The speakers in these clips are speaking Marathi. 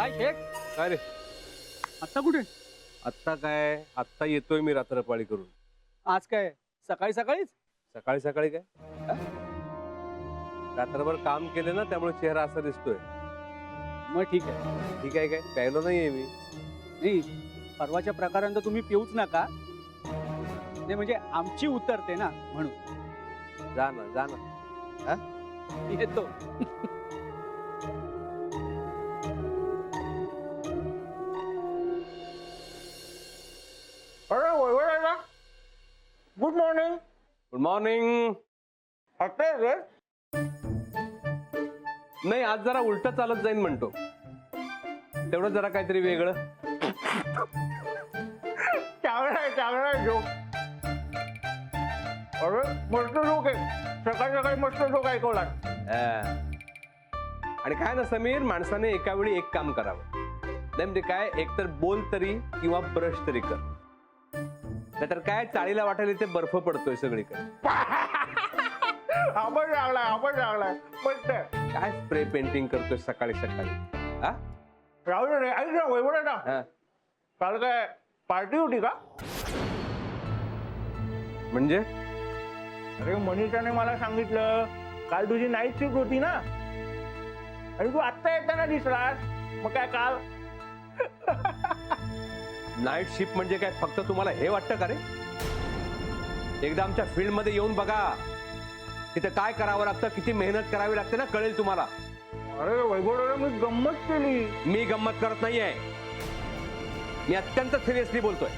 काय शेख? काय रे? आत्ता कुठे? आत्ता काय? आत्ता येतोय मी रात्रपाळी करून. आज काय सकाळी सकाळीच? सकाळी सकाळी काय? रात्रभर काम केले ना, त्यामुळे चेहरा असा दिसतोय. मग ठीक आहे. ठीक आहे काय? प्यायलो नाहीये मी. नाही, परवाच्या प्रकारांत तुम्ही पिऊच नका. नाही म्हणजे आमची उतरते ना म्हणून. जा ना, जा ना. येतो. अरे वैभव गुड मॉर्निंग. Good morning. आता रे नाही, आज जरा उलट चालत जाईन म्हणतो. तेवढं जरा काहीतरी वेगळं. चांगला जोक. अरे मस्त जोक आहे. सकाळी सकाळी मस्त जोक ऐकवला. आणि काय ना समीर, माणसाने एका वेळी एक काम करावं. नाही म्हणजे काय, एकतर बोल तरी किंवा ब्रश तरी कर. नाहीतर काय, चाळीला वाटायला ते बर्फ पडतोय सगळीकडे. आपण लागलाय मस्त. काय स्प्रे पेंटिंग करतोय सकाळी सकाळी? हा? राहू दे रे. ऐक ना वैभव ना, हा. काल काय पार्टी होती का? म्हणजे अरे मनीषाने मला सांगितलं काल तुझी नाईट शिफ्ट होती ना, आणि तू आत्ता येताना दिसलास. मग काय काल नाईट शिफ्ट म्हणजे काय फक्त तुम्हाला हे वाटतं का रे? एकदा आमच्या फील्ड मध्ये येऊन बघा. तिथे काय करावं लागतं, किती मेहनत करावी लागते ना, कळेल तुम्हाला. अरे वैभव मी गंमत केली. मी गंमत करत नाहीये, मी अत्यंत सिरियसली बोलतोय.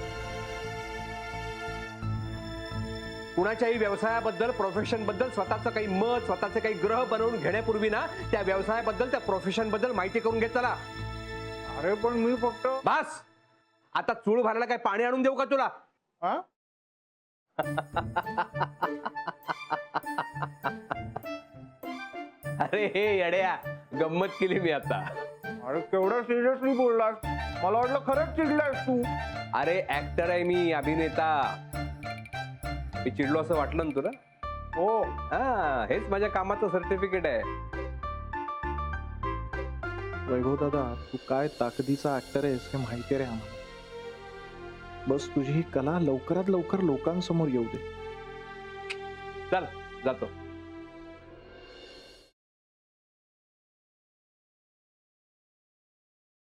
कुणाच्याही व्यवसायाबद्दल, प्रोफेशन बद्दल स्वतःचं काही मत, स्वतःचे काही ग्रह बनवून घेण्यापूर्वी ना, त्या व्यवसायाबद्दल, त्या प्रोफेशन बद्दल माहिती करून घेत चला. अरे पण मी फक्त बस. आता चूळ भरायला काय पाणी आणून देऊ का तुला? हा अरे हे येड्या, गंमत केली मी आता. अरे केवढं सिरियसली बोललास. मला वाटलं खरंच चिडलास तू. अरे ऍक्टर आहे मी, अभिनेता. मी चिडलो असं वाटलं ना तुला? हो. हा, हेच माझ्या कामाचं सर्टिफिकेट आहे. वैभव दादा, तू काय ताकदीचा ऍक्टर आहेस हे माहिती रे आम्हाला. बस तुझी ही कला लवकरात लवकर लोकांसमोर येऊ दे. चल जातो.